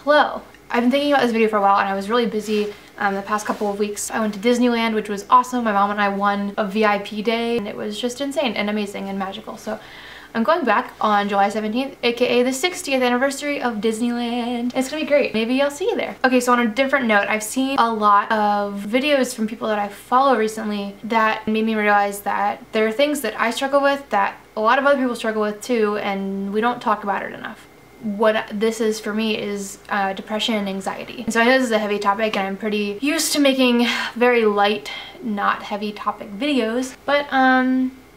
Hello! I've been thinking about this video for a while and I was really busy the past couple of weeks. I went to Disneyland, which was awesome. My mom and I won a VIP day and it was just insane and amazing and magical. So I'm going back on July 17th, aka the 60th anniversary of Disneyland. It's gonna be great. Maybe I'll see you there. Okay, so on a different note, I've seen a lot of videos from people that I follow recently that made me realize that there are things that I struggle with that a lot of other people struggle with too, and we don't talk about it enough. What this is for me is depression and anxiety. And so I know this is a heavy topic and I'm pretty used to making very light, not heavy topic videos, but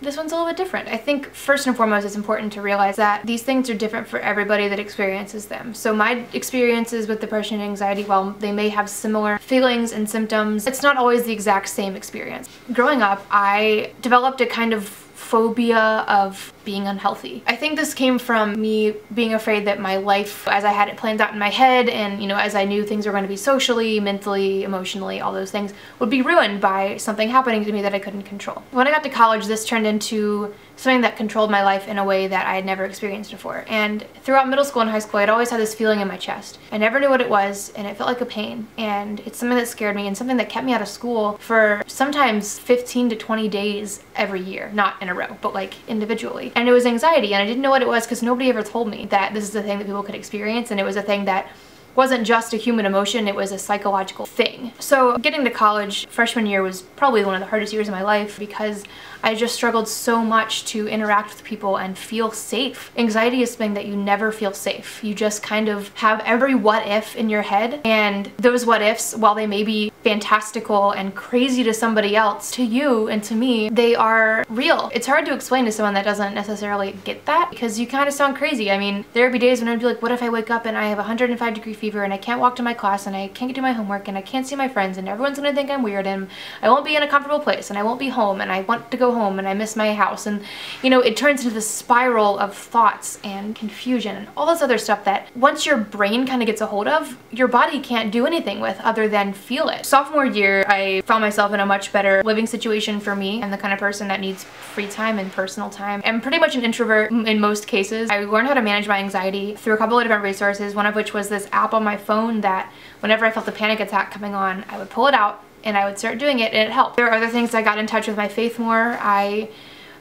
this one's a little bit different. I think first and foremost it's important to realize that these things are different for everybody that experiences them. So my experiences with depression and anxiety, while they may have similar feelings and symptoms, it's not always the exact same experience. Growing up, I developed a kind of phobia of being unhealthy. I think this came from me being afraid that my life, as I had it planned out in my head, and you know, as I knew things were going to be socially, mentally, emotionally, all those things, would be ruined by something happening to me that I couldn't control. When I got to college, this turned into something that controlled my life in a way that I had never experienced before. And throughout middle school and high school, I'd always had this feeling in my chest. I never knew what it was, and it felt like a pain. And it's something that scared me and something that kept me out of school for sometimes 15 to 20 days every year. Not in a row, but like individually. And it was anxiety, and I didn't know what it was because nobody ever told me that this is a thing that people could experience, and it was a thing that wasn't just a human emotion, it was a psychological thing. So getting to college, freshman year was probably one of the hardest years of my life because I just struggled so much to interact with people and feel safe. Anxiety is something that you never feel safe. You just kind of have every what if in your head, and those what ifs, while they may be fantastical and crazy to somebody else, to you and to me, they are real. It's hard to explain to someone that doesn't necessarily get that because you kind of sound crazy. I mean, there would be days when I'd be like, what if I wake up and I have 105-degree fever and I can't walk to my class and I can't do my homework and I can't see my friends and everyone's gonna think I'm weird and I won't be in a comfortable place and I won't be home and I want to go home and I miss my house, and you know, it turns into this spiral of thoughts and confusion and all this other stuff that once your brain kind of gets a hold of, your body can't do anything with other than feel it. Sophomore year, I found myself in a much better living situation for me. I'm the kind of person that needs free time and personal time. I'm pretty much an introvert in most cases. I learned how to manage my anxiety through a couple of different resources, one of which was this app on my phone that whenever I felt a panic attack coming on, I would pull it out and I would start doing it and it helped. There are other things. I got in touch with my faith more. I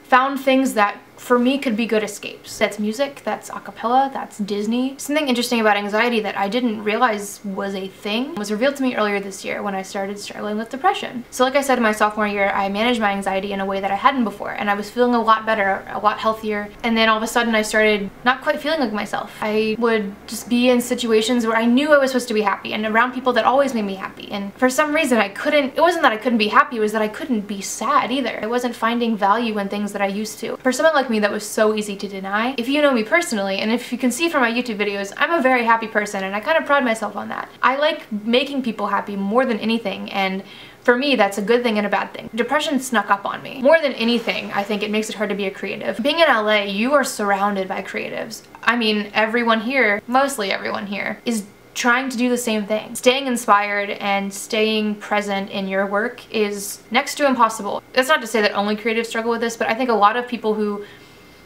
found things that for me could be good escapes. That's music, that's a cappella, that's Disney. Something interesting about anxiety that I didn't realize was a thing was revealed to me earlier this year when I started struggling with depression. So like I said, in my sophomore year, I managed my anxiety in a way that I hadn't before, and I was feeling a lot better, a lot healthier, and then all of a sudden I started not quite feeling like myself. I would just be in situations where I knew I was supposed to be happy and around people that always made me happy, and for some reason I couldn't, it wasn't that I couldn't be happy, it was that I couldn't be sad either. I wasn't finding value in things that I used to. For someone like me, that was so easy to deny. If you know me personally, and if you can see from my YouTube videos, I'm a very happy person and I kind of pride myself on that. I like making people happy more than anything, and for me, that's a good thing and a bad thing. Depression snuck up on me. More than anything, I think it makes it hard to be a creative. Being in LA, you are surrounded by creatives. I mean, everyone here, mostly everyone here, is trying to do the same thing. Staying inspired and staying present in your work is next to impossible. That's not to say that only creatives struggle with this, but I think a lot of people who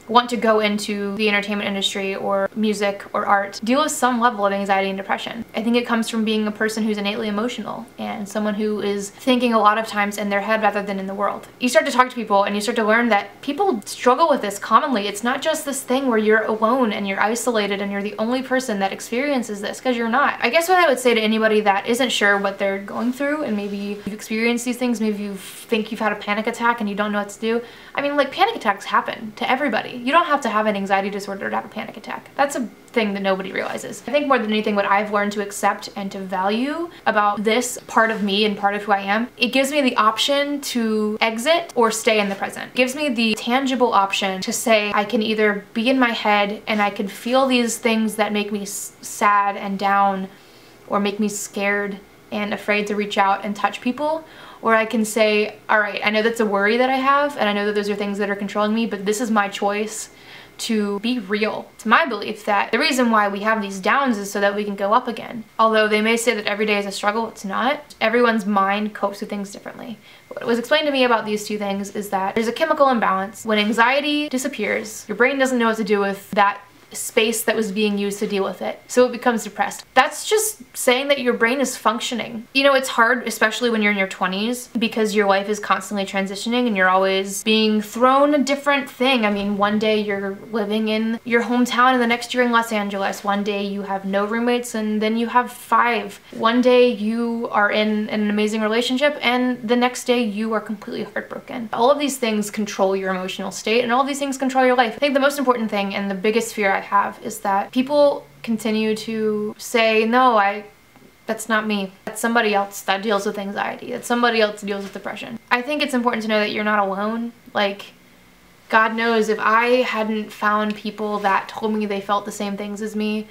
want to go into the entertainment industry or music or art deal with some level of anxiety and depression. I think it comes from being a person who's innately emotional and someone who is thinking a lot of times in their head rather than in the world. You start to talk to people and you start to learn that people struggle with this commonly. It's not just this thing where you're alone and you're isolated and you're the only person that experiences this, because you're not. I guess what I would say to anybody that isn't sure what they're going through, and maybe you've experienced these things, maybe you think you've had a panic attack and you don't know what to do. I mean, like, panic attacks happen to everybody. You don't have to have an anxiety disorder to have a panic attack. That's a thing that nobody realizes. I think more than anything, what I've learned to accept and to value about this part of me and part of who I am, it gives me the option to exit or stay in the present. It gives me the tangible option to say I can either be in my head and I can feel these things that make me sad and down or make me scared and afraid to reach out and touch people, or I can say, all right, I know that's a worry that I have and I know that those are things that are controlling me, but this is my choice to be real. It's my belief that the reason why we have these downs is so that we can go up again. Although they may say that every day is a struggle, it's not. Everyone's mind copes with things differently. What was explained to me about these two things is that there's a chemical imbalance. When anxiety disappears, your brain doesn't know what to do with that space that was being used to deal with it. So it becomes depressed. That's just saying that your brain is functioning. You know, it's hard, especially when you're in your 20s, because your life is constantly transitioning and you're always being thrown a different thing. I mean, one day you're living in your hometown and the next you're in Los Angeles. One day you have no roommates and then you have 5. One day you are in an amazing relationship and the next day you are completely heartbroken. All of these things control your emotional state and all of these things control your life. I think the most important thing and the biggest fear I have is that people continue to say, no, that's not me. That's somebody else that deals with anxiety. That's somebody else that deals with depression. I think it's important to know that you're not alone. Like, God knows if I hadn't found people that told me they felt the same things as me,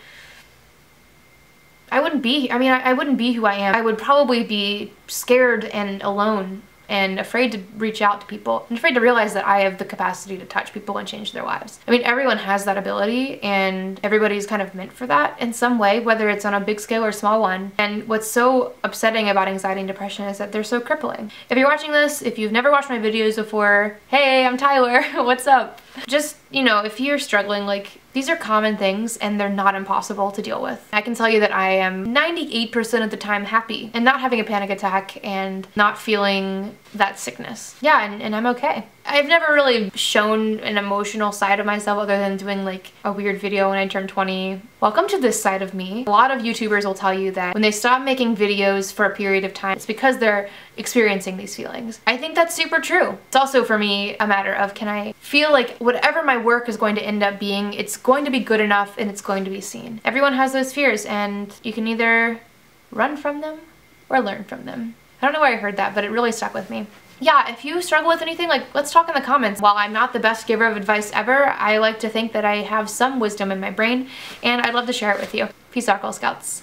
I wouldn't be who I am. I would probably be scared and alone and afraid to reach out to people and afraid to realize that I have the capacity to touch people and change their lives. I mean, everyone has that ability and everybody's kind of meant for that in some way, whether it's on a big scale or small one. And what's so upsetting about anxiety and depression is that they're so crippling. If you're watching this, if you've never watched my videos before, hey, I'm Tyler, what's up? Just, you know, if you're struggling, like, these are common things and they're not impossible to deal with. I can tell you that I am 98% of the time happy and not having a panic attack and not feeling that sickness. Yeah, and I'm okay. I've never really shown an emotional side of myself other than doing like a weird video when I turned 20. Welcome to this side of me. A lot of YouTubers will tell you that when they stop making videos for a period of time, it's because they're experiencing these feelings. I think that's super true. It's also for me a matter of, can I feel like whatever my work is going to end up being, it's going to be good enough and it's going to be seen. Everyone has those fears and you can either run from them or learn from them. I don't know where I heard that, but it really stuck with me. Yeah, if you struggle with anything, like, let's talk in the comments. While I'm not the best giver of advice ever, I like to think that I have some wisdom in my brain, and I'd love to share it with you. Peace out, Girl Scouts.